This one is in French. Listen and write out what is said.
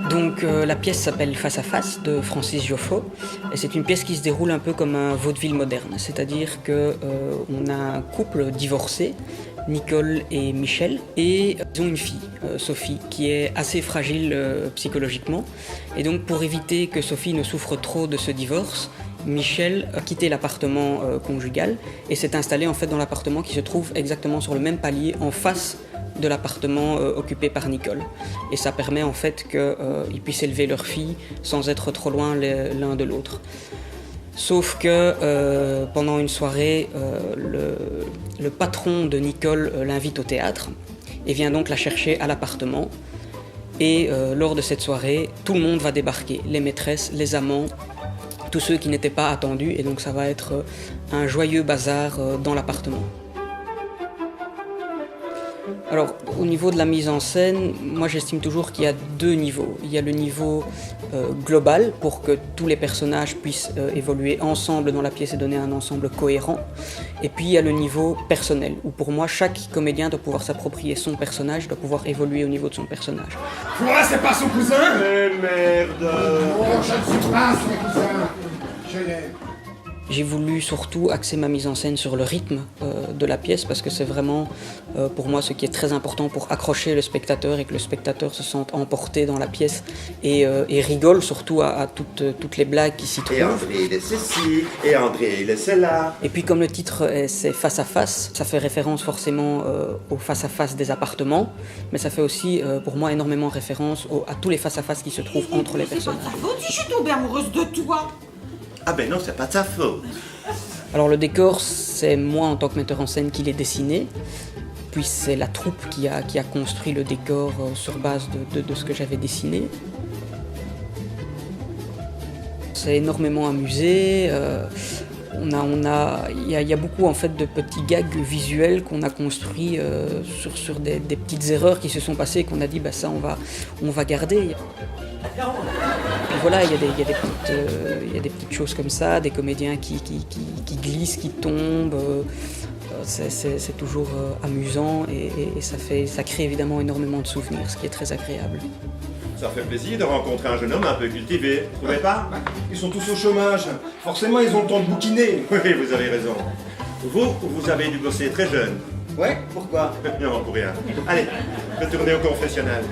Donc la pièce s'appelle Face à face de Francis Joffo et c'est une pièce qui se déroule un peu comme un vaudeville moderne, c'est-à-dire qu'on a un couple divorcé, Nicole et Michel, et ils ont une fille, Sophie, qui est assez fragile psychologiquement. Et donc pour éviter que Sophie ne souffre trop de ce divorce, Michel a quitté l'appartement conjugal et s'est installé en fait dans l'appartement qui se trouve exactement sur le même palier en face de l'appartement occupé par Nicole. Et ça permet en fait qu'ils puissent élever leur fille sans être trop loin l'un de l'autre. Sauf que pendant une soirée, le patron de Nicole l'invite au théâtre et vient donc la chercher à l'appartement. Et lors de cette soirée, tout le monde va débarquer, les maîtresses, les amants, tous ceux qui n'étaient pas attendus. Et donc ça va être un joyeux bazar dans l'appartement. Alors, au niveau de la mise en scène, moi j'estime toujours qu'il y a deux niveaux. Il y a le niveau global, pour que tous les personnages puissent évoluer ensemble dans la pièce et donner un ensemble cohérent. Et puis il y a le niveau personnel, où pour moi chaque comédien doit pouvoir s'approprier son personnage, doit pouvoir évoluer au niveau de son personnage. Quoi, c'est pas son cousin? Mais merde! Oh, je ne suis pas son cousin. Je l'aime. J'ai voulu surtout axer ma mise en scène sur le rythme de la pièce parce que c'est vraiment pour moi ce qui est très important pour accrocher le spectateur et que le spectateur se sente emporté dans la pièce et rigole surtout à toutes les blagues qui s'y trouvent. Et André il est ceci, et André il est cela. Et puis comme le titre c'est face à face, ça fait référence forcément au face à face des appartements, mais ça fait aussi pour moi énormément référence à tous les face à face qui se trouvent entre les personnages. C'est pas ta faute si je suis tombée amoureuse de toi. Ah ben non, c'est pas de sa faute. Alors le décor, c'est moi en tant que metteur en scène qui l'ai dessiné, puis c'est la troupe qui a construit le décor sur base de ce que j'avais dessiné. C'est énormément amusé, il y a beaucoup en fait de petits gags visuels qu'on a construits sur des petites erreurs qui se sont passées et qu'on a dit bah ça on va garder. Puis voilà, il y a des petites choses comme ça, des comédiens qui glissent, qui tombent. C'est toujours amusant et ça crée évidemment énormément de souvenirs, ce qui est très agréable. Ça fait plaisir de rencontrer un jeune homme un peu cultivé, vous trouvez pas? Ils sont tous au chômage. Forcément, ils ont le temps de bouquiner. Oui, vous avez raison. Vous avez dû bosser très jeune. Ouais, pourquoi? Non, pour rien. Allez, retournez au confessionnal.